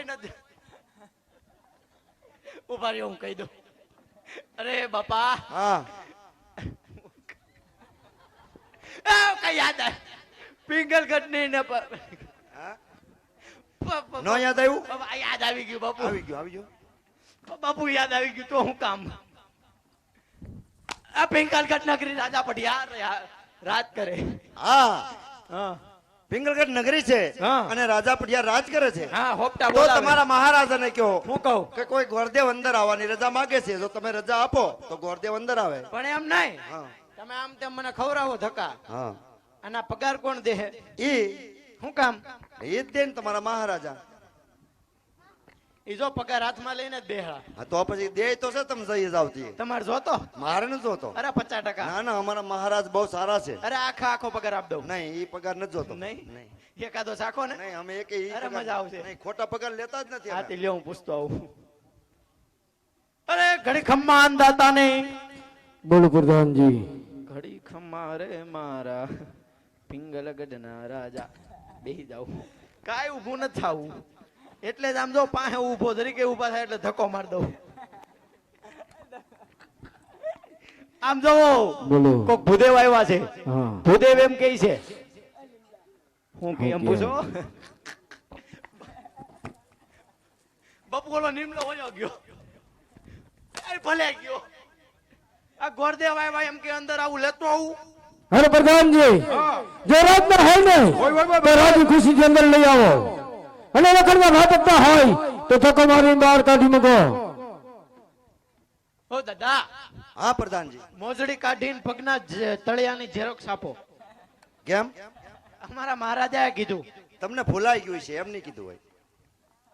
નથી ઉભા રહ્યો હું કહી દઉં અરે બાપા હા કઈ યાદ આવે પિંગલગઢ નહીં ને નો યાદ આવ્યું બાપા યાદ આવી ગયું બાપુ આવી ગયું બાપુ યાદ આવી ગયું તો હું કામ આ પિંગલગઢ નગરી રાજા પઢિયાર રાજ કરે હા પિંગલગઢ નગરી છે અને રાજા પઢિયાર રાજ કરે છે હા હોપટા તો બોલાવે તમારા મહારાજાને કહો હું કહું કે કોઈ ગોરદેવ અંદર આવવાની રજા માંગે છે જો તમે રજા આપો તો ગોરદેવ અંદર આવે પણ એમ નહીં હા તમે આમ તેમ મને ખવડાવો ધક્કા હા આના પગાર કોણ દે ઈ શું કામ એ જ દે ને તમારા મહારાજા ઈ જો પગાર હાથમાં લઈને જ બેહા હા તો પછી દે તો છે તમે જઈ જાવ તી તમારે જોતો મારે ન જોતો અરે 50% ના ના અમારા મહારાજ બહુ સારા છે અરે આખો પગાર આપ દઉં નહીં ઈ પગાર ન જોતો નહીં એકાદો સાખો ને નહીં અમે એક ઈ અરે પગાર- મજા આવશે. નહીં ખોટા પગાર લેતા જ નથી અમે. હાથી લ્યો હું પૂછતો આવું અરે ઘડી ખમ્મા અંદાતા નહીં બોલો પ્રધાનજી ઘડી ખમ્મા રે મારા પિંગલગઢના રાજા બેહી જાવ કાઈ ઊભું ન થાવું એટલે જ આમ જો પાસે ઊભો તરીકે ઊભા થાય એટલે ધક્કો માર દઉં આમ જો બોલો કોક ભૂદેવ આવ્યા છે હા ભૂદેવ એમ કહે છે હું કે એમ પૂછો બાપુ ઓલો નિમલો વયો ગયો એ ભલે ગયો આ ગોરદેવ આવ્યા એમ કે અંદર આવું લેતો આવું અરે પ્રધાનજી જો રાતના હોય ને તો રાજી ખુશી અંદર લઈ આવો અને વખતમાં નાટકતા હોય તો ધક્કો મારીને બહાર કાઢી મૂકો ઓ દાદા હા પ્રધાનજી મોજડી કાઢીને પગના તળિયાની ઝેરોક્ષ આપો કેમ અમારા મહારાજાએ કીધું તમને ભૂલાઈ ગયું છે એમ નહીં કીધું હોય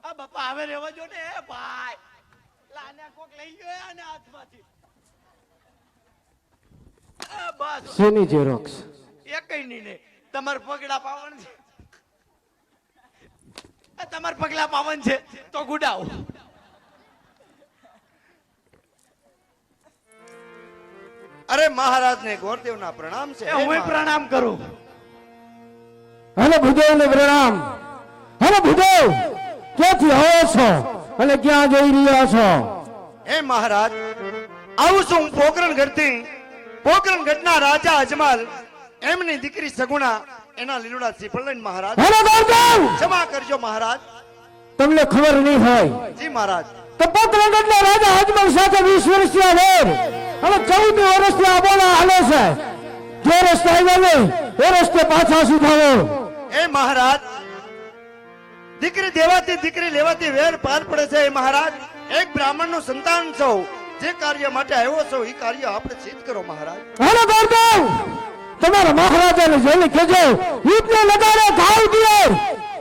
આ બાપા હવે રેવા જો ને એ ભાઈ લાને કોક લઈ ગયો આને હાથમાંથી બસ શેની ઝેરોક્ષ એકઈ નહીં ને તમાર પગલા પાવન છે તમાર પગલા પાવન છે તો ગુડાવો અરે મહારાજને ગોરદેવના પ્રણામ છે હું પ્રણામ કરું અને ભૂદેવ ને પ્રણામ અને ભૂદેવ ક્યાંથી આવો છો અને ક્યાં જઈ રહ્યા છો હે મહારાજ આવું છું હું પોકરણગઢથી પોકરણગઢના રાજા અજમાલ એમની દીકરી સગુણા એના લીલુડા શ્રીફળ લઈને મહારાજ અને ગોરદેવ ક્ષમા કરજો મહારાજ તમને ખબર નહીં હોય જી મહારાજ તો પોકરણગઢના રાજા અજમલ સાથે 20 વર્ષથી વેર અને 14 વર્ષથી આબોલા હાલે છે જે રસ્તે આવ્યા ને એ રસ્તે પાછા સુધારો એ મહારાજ દીકરી દેવાથી દીકરી લેવાથી વેર પાર પડે છે એ મહારાજ એક બ્રાહ્મણનું સંતાન છો જે કાર્ય માટે આવ્યો છો એ કાર્ય આપણે સિદ્ધ કરો મહારાજ હાલો ગોરદેવ તમારા મહારાજાને જઈને કહેજો યુદ્ધને લગાડે ઘાવ દિયો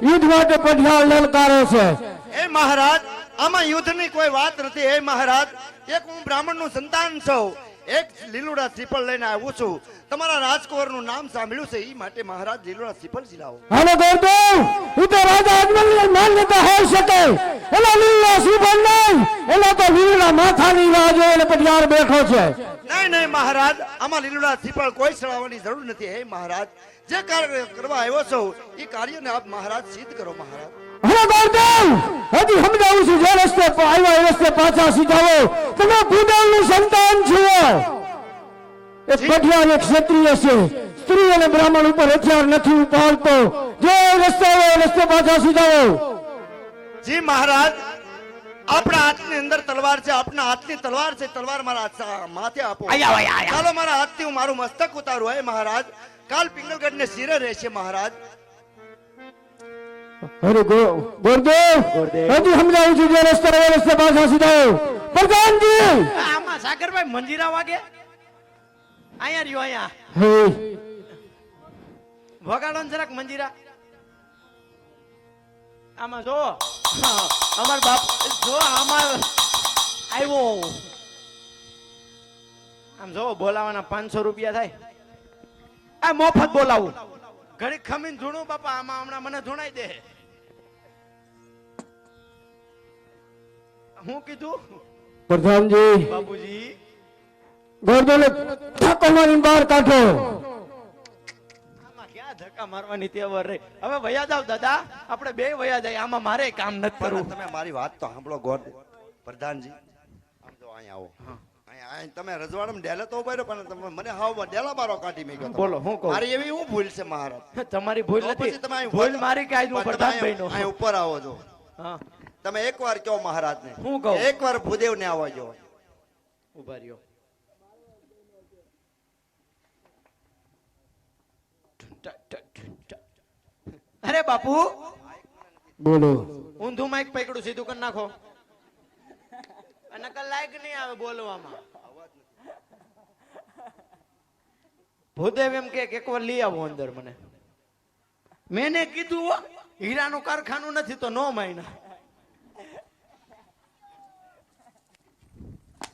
યુદ્ધ માટે પઢિયાર લલકારે છે એ મહારાજ આમાં યુદ્ધની કોઈ વાત નથી એ મહારાજ એક હું બ્રાહ્મણનું સંતાન છું એક લીલુડા શ્રીફળ લઈને આવ્યો છું તમારા રાજકુંવરનું નામ સાંભળ્યું છે એ માટે મહારાજ લીલુડા શ્રીફળ જીલાવો હાલો ગોરદેવ હું તો રાજા અજમલની માન્યતા હોઈ શકે એના લીલા શ્રીફળ નહીં એના તો લીલા માથાની રાહ જોઈને પઢિયાર બેઠો છે નહીં નહીં મહારાજ આમાં લીલુડા શ્રીફળ કોઈ ચડાવવાની જરૂર નથી હે મહારાજ જે કાર્ય કરવા આવ્યો છો એ કાર્યને આપ મહારાજ સિદ્ધ કરો મહારાજ હાલો ગોરદેવ હજી સમજાવું છું જે રસ્તે આવ્યા એ રસ્તે પાછા સીધાવો તમે ભૂદેવનું સંતાન છો એક પઢિયાર એક ક્ષત્રિય છે સ્ત્રી અને બ્રાહ્મણ ઉપર હથિયાર નથી ઉપાડતો જે રસ્તે આવે એ રસ્તે પાછા સીધાવો જી મહારાજ આપણા હાથની અંદર તલવાર છે આપના હાથની તલવાર છે તલવાર મારા માથે આપો ચાલો મારા હાથથી હું મારું મસ્તક ઉતારું હે મહારાજ કાલ પિંગલગઢને શિરે રહેશે મહારાજ અરે ગોરદેવ હજી સમજાવું છું જે રસ્તે આવે એ રસ્તે પાછા સીધાવો પ્રધાનજી આમાં સાગરભાઈ મંજીરા વાગે અહીંયા રહ્યો અહીંયા હે વગાડો ને જરાક મંજીરા આમાં જો અમાર બાપ જો આમાં આવ્યો આમ જો બોલાવાના 500 રૂપિયા થાય આ મફત બોલાવું ઘડી ખમીને ધૂણું બાપા આમાં હમણાં મને ધૂણાઈ દે હું કીધું પ્રધાનજી બાબુજી ગોરદેવને ઠાકો મારીને બહાર કાઢો આમાં ક્યાં આ ધક્કા મારવાની તેવર રહી. હવે વયા જાવ દાદા, આપણે બે વયા જાય, આમાં મારે કામ નથી પણ કરવું. તમે મારી વાત તો સાંભળો ગોડ પ્રધાનજી. આમ જો અહીંયા આવો. અહીંયા તમે રજવાડમાં ડેલે તો ઉભા રહ્યો, પણ તમે મને હાવ ડેલા મારો કાઢી મેક્યો તમે. બોલો હું કહું? મારી એવી હું ભૂલ છે મહારાજ? તમારી ભૂલ તો પછી નથી, તમે અહીં ભૂલ ઉભા- મારી કે આજ હું પણ તમે પ્રધાન અહીં બન્યો. ઉપર આવો છો. હા તમે એકવાર કહો મહારાજને. હું કહું? એકવાર ભૂદેવને આવવા જો. ઉભા રહ્યો. અરે બાપુ, બોલો. ઊંધું માઈક પકડું, સીધું કરી નાખો. નકલ લાયક નહીં આવે બોલવામાં. ભૂદેવ એમ કે એકવાર લઈ આવો અંદર મને. મેને કીધું હો, હીરાનું કારખાનું નથી તો નો માયના.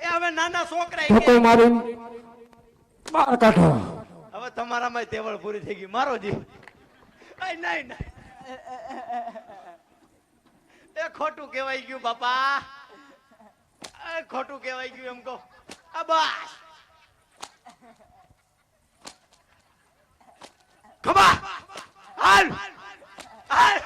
એ હવે નાના છોકરા ઈ ધક્કો કે મારી બહાર કાઢો. હવે તમારામાં તેવળ પૂરી થઈ ગઈ. મારો જીવ. નહીં નહીં. એ ખોટું કહેવાય ગયું બાપા, એ ખોટું કહેવાય ગયું એમ કહો. આ બસ ખબા હાલ હાલ.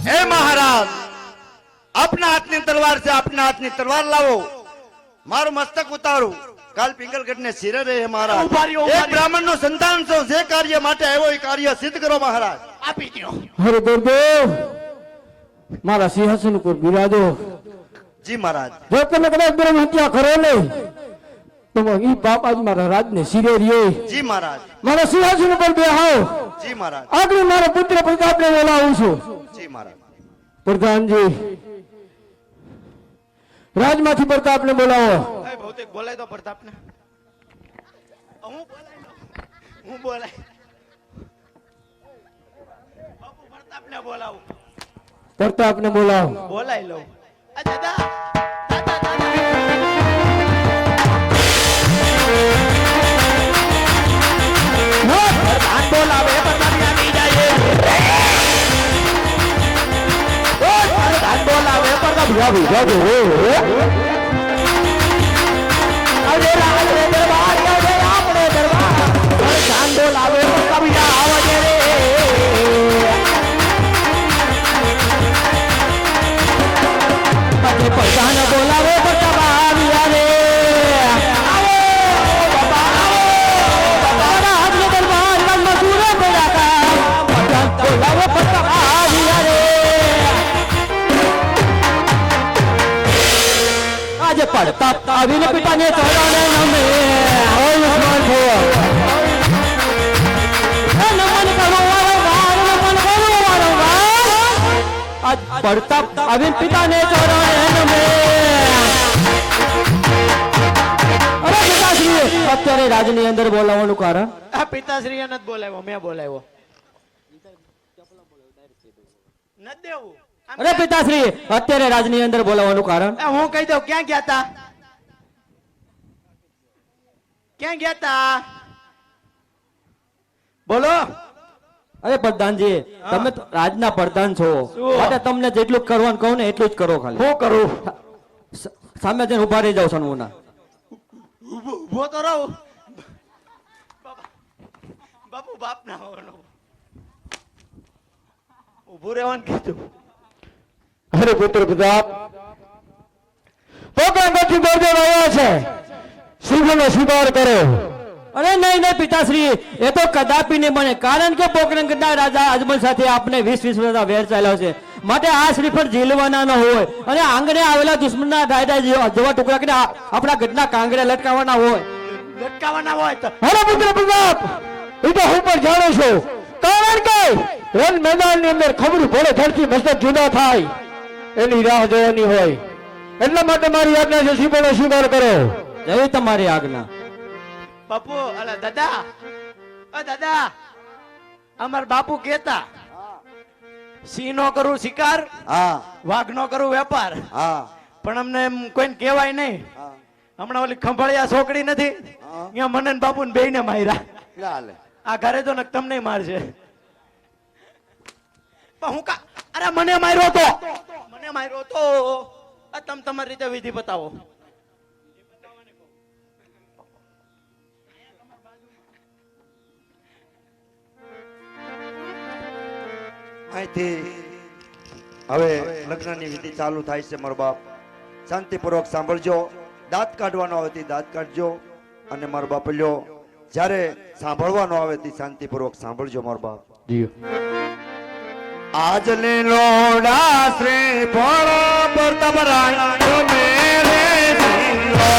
હે મહારાજ, આપના હાથની તલવાર છે, આપના હાથની તલવાર લાવો. મારું મસ્તક ઉતારું. કાલ પિંગલગઢ ને શિરે રહે મહારાજ. ઉભા રહ્યો, ઉભા એક બ્રાહ્મણ નું સંતાન છો, જે કાર્ય માટે આવ્યો એ કાર્ય સિદ્ધ કરો મહારાજ. આપી દો. હરે ગુરુદેવ, મારા સિંહાસન ઉપર બિરાજો. જી મહારાજ. જો તમે કદાચ બ્રહ્મ હત્યા કરો ને તો ઈ બાપ આજ મારા રાજને શિરે રહ્યો. જી મહારાજ. મારા સિંહાસન ઉપર બેહાવ. જી મહારાજ. આગળ મારા પુત્ર પ્રતાપને બોલાવું છું. જી મહારાજ. પ્રધાનજી, રાજમાંથી પ્રતાપને બોલાવો. એ ભૌતિક બોલાય તો પ્રતાપને. હું બોલાય દઉં. હું બોલાય. બાપુ પ્રતાપને બોલાવું. પ્રતાપને બોલાવો. બોલાય લઉં. આ દાદા દાદા દાદા. પ્રધાન બોલાવે, પ્રતાપ આવી જાય. પ્રધાન બોલાવે, પ્રતાપ આવી જાય. અરે રાજ રે દરબાર, અરે આપણે દરબાર. પ્રધાન બોલાવે, પ્રતાપ આવજે રે. પછી પ્રધાન બોલાવે, પ્રતાપ આવ્યા રે. આવો બાબા, આવો બાબા. રાજને દરબાર માં સુરે બોલાતા. પ્રધાન બોલાવે, પ્રતાપ આવ્યા રે. આજે પ્રતાપ આવીને પિતાને ચરણે નમે. આયુષ્માન ભવ. નમન કરો વારંવાર, નમન કરો વારંવાર. આજ પ્રતાપ આવીને પિતાને ચરણે નમે. અરે પિતાશ્રી, અત્યારે રાજની અંદર બોલાવવાનું કારણ? આ પિતાશ્રી નથી બોલાવ્યો, મેં બોલાવ્યો. નથી દેવું. અરે પિતાશ્રી, અત્યારે રાજની અંદર બોલાવવાનું કારણ? હું કહી દઉં. ક્યાં ગયા તા? ક્યાં ગયા તા? બોલો. અરે પ્રધાનજી, તમે તો રાજના પ્રધાન છો, શું? માટે તમને જેટલું કરવાનું કહું ને એટલું જ કરો. ખાલી હું કરું? સામે જઈને ઉભા રહી જાવ સનમુના. ઉભો તો રહું. બાપુ બાપ ના હોવાનો. ઉભું રહેવાનું કીધું. અરે પુત્ર પ્રતાપ, પોકરણગઢથી ગોરદેવ આવ્યા છે, સિંહનો શિકાર કરો. અરે નહીં નહીં પિતાશ્રી, એ તો કદાપી નહીં બને, કારણ કે પોકરણગઢના રાજા અજમલ સાથે આપણે 20 વર્ષના વેર ચાલ્યો છે, માટે આ શ્રીફળ ઝીલવાના ન હોય અને આંગણે આવેલા દુશ્મનના ડાયડા જેવા ટુકડા કરીને આપણા ગઢના કાંગરે લટકાવવાના હોય. લટકાવાના હોય તો અરે પુત્ર પ્રતાપ, એ તો હું પણ જાણું છું, કારણ કે રણ મેદાનની અંદર ખબર ભોળે ધરતી મસ્તક જુદા થાય એની રાહ જોવાની હોય, એટલા માટે મારી આજ્ઞા છે, સિંહનો શિકાર કરો. જય તમારી આજ્ઞા. બાપુ. અલા દાદા, ઓ દાદા, અમાર બાપુ કેતા સિંહ નો કરું શિકાર, હા વાઘ નો કરું વેપાર, હા પણ અમને એમ કોઈને કહેવાય નહીં. હા. હમણાં ઓલી ખંભાળિયા છોકરી નથી, હા. અહીંયા મને બાપુ ને બેયને માર્યા. ચાલે. આ ઘરે તો નક તમને મારશે. પણ હું કા અરે મને માર્યો તો આ તમ તમારી રીતે વિધિ બતાવો. અહીંથી હવે લગ્નની વિધિ ચાલુ થાય છે. મારો બાપ શાંતિપૂર્વક સાંભળજો. દાંત કાઢવાનો આવે તે દાંત કાઢજો અને મારો બાપ લ્યો જ્યારે સાંભળવાનો આવે તે શાંતિપૂર્વક સાંભળજો મારો બાપ. આજ લોડા શ્રી ભોળો પ્રતાપ રાય મેરે જીલો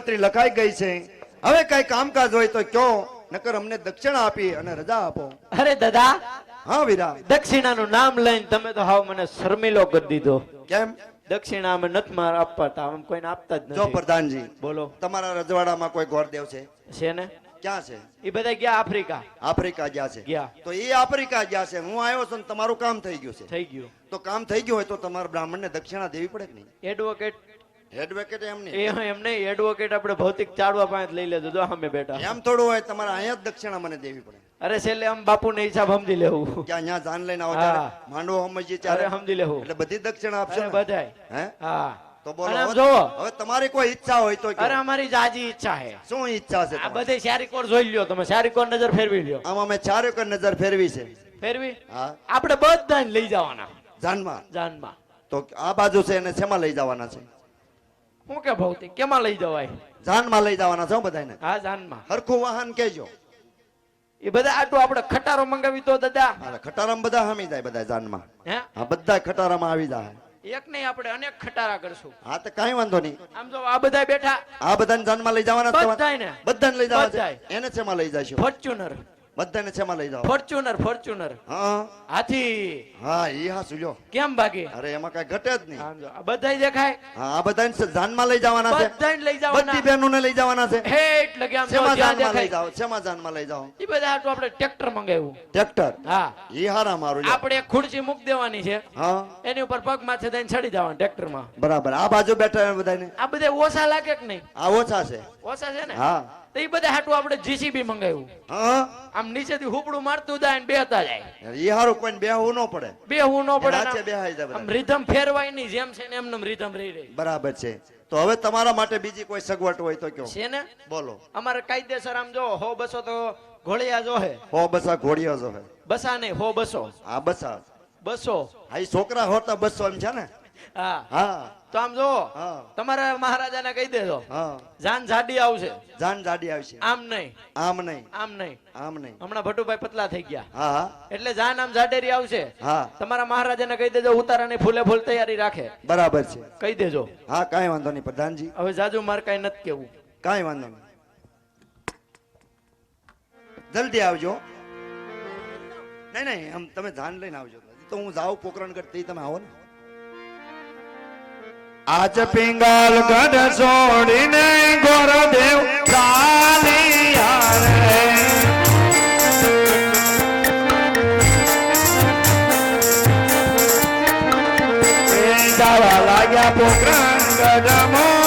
ગણતરી લખાઈ ગઈ છે. હવે કઈ કામકાજ હોય તો કયો, નકર અમને દક્ષિણા આપી અને રજા આપો. અરે દાદા, હા વીરા. દક્ષિણાનું નામ લઈને તમે તો હાવ મને શર્મિલો કરી દીધો. કેમ? દક્ષિણા અમે નથી માર આપતા, આમ કોઈને આપતા જ જો નથી. પ્રધાનજી, બોલો. તમારા રજવાડામાં કોઈ ગોરદેવ છે? છે ને? ક્યાં છે? એ બધા ગયા આફ્રિકા. આફ્રિકા ગયા છે. ગયા. તો એ આફ્રિકા ગયા છે, હું આવ્યો છું ને તમારું કામ થઈ ગયું છે. થઈ ગયું. તો કામ થઈ ગયું હોય તો તમારા બ્રાહ્મણને દક્ષિણા દેવી પડે કે નહીં? એડવોકેટ એડવોકેટ એમ નહીં. એમ નહીં, એડવોકેટ આપણે ભૌતિક ચાડવા પાસે લઈ લેજો. જો સામે બેઠા. એમ થોડું હોય, તમારે અહીંયા જ દક્ષિણા મને દેવી પડે. અરે છેલ્લે આમ બાપુને હિસાબ સમજી લેવું. ક્યાં અહીંયા જાન લઈને આવો હા. ત્યારે માંડવો સમજીએ અરે ત્યારે સમજી લેવું. એટલે બધી દક્ષિણા આપશો અરે ને? બધાય. હે? હા. તો બોલો. અને આમ હવે- જોવો. હવે તમારી કોઈ ઈચ્છા હોય તો અરે કહો. અમારી જાજી ઈચ્છા છે. શું ઈચ્છા છે આ તમારી? બધે શારીકોર જોઈ લ્યો તમે. શારીકોર નજર ફેરવી લ્યો. આમાં મેં ચારે કર નજર ફેરવી છે. ફેરવી હા. આપણે બધાને લઈ જવાના જાનમાં. જાનમાં. તો આ બાજુ છે એને શેમાં લઈ જવાના છે? હું કે ભૌતિક કેમાં લઈ જવાય? જાનમાં લઈ જવાના છે હો બધાને. હા, જાનમાં. હરખું વાહન કેજો. એ બધા આટલું આપણે ખટારો મંગાવી તો દાદા. અરે ખટારામાં બધા હમી જાય બધા જાનમાં. હે? હા, બધા ખટારામાં આવી જાય. એક નહીં, આપણે અનેક ખટારા કરશું. હા તો કાંઈ વાંધો નહીં. આમ જો આ બધા બેઠા આ બધાને જાનમાં લઈ જવાના છે તમારે? બધાયને. બધાને લઈ જવા છે. બધાય. એને શેમાં લઈ જશો? ફોર્ચ્યુનર બધાને શેમાં લઈ જાવ? ફોર્ચ્યુનર ફોર્ચ્યુનર હા હાથી. હા, ઈ હા સુલ્યો. કેમ બાકી? અરે એમાં કઈ ઘટે જ નહીં. આમ જો આ બધાય દેખાય. હા, આ બધાને જાનમાં લઈ જવાના છે. બધાને લઈ બધી જવાના. બહેનોને લઈ જવાના છે. હે એટલે કે આમ જો શેમાં જ્યાં જાનમાં લઈ દેખાય જાઓ? શેમાં જાનમાં લઈ જાઓ? એ બધા આટલું આપણે ટ્રેક્ટર મંગાવ્યું. ટ્રેક્ટર. હા. ઈ હારા મારું લ્યો. આપણે એક ખુરશી મૂક દેવાની છે, હા એની ઉપર પગ માથે દઈને ચડી જવાનું ટ્રેક્ટરમાં. બરાબર. આ બાજુ બેઠા બધાને આ બધા ઓછા લાગે કે નહીં? આ ઓછા છે. ઓછા છે ને? હા તો એ બધા હાટું આપણે જીસીબી મંગાવ્યું. હા. આમ નીચેથી હુપડું મારતું જાય ને બેહતા જાય. ઈ હારું કોઈને બેહવું ન પડે. બેહવું ન પડે રાચે ને બેહાઈ જાય આમ બધા. રીધમ ફેરવાય નહીં, જેમ છે ને એમને રીધમ રહી રહી બરાબર છે. તો હવે તમારા માટે બીજી કોઈ સગવડ હોય તો કયો. છે ને? બોલો. અમારે કાયદેસર આમ જો 100-200 તો ઘોડિયા જો હે. હો બસા ઘોડીઓ જો હે. બસા નહીં, 100-200. આ બસા. 200. આ ઈ છોકરા હોતા 200 એમ છે ને? હા. હા તો આમ જો હા તમારા મહારાજાને કહી દેજો હા. જાન જાડી આવશે. જાન જાડી આવશે. આમ નહીં, આમ નહીં. આમ નહીં. આમ નહીં. હમણાં ભટુભાઈ પતલા થઈ ગયા હા હા એટલે જાન આમ જાડેરી આવશે. હા. તમારા મહારાજાને કહી દેજો ઉતારાની ફૂલે ફૂલ તૈયારી રાખે. બરાબર છે. કહી દેજો. હા, કાંઈ વાંધો નહીં પ્રધાનજી. હવે જાજુ માર કાંઈ નથી કેવું. કાંઈ વાંધો નહીં. જલ્દી આવજો. નહીં નહીં, આમ તમે જાન લઈને આવજો. તો હું જાઉં પોકરણગઢ થી, તમે આવો ને. આજ પિંગલ ગઢ છોડીને ગોરદેવ ચાલ્યા રે. એ જવા લાગ્યા પોકરણગઢ.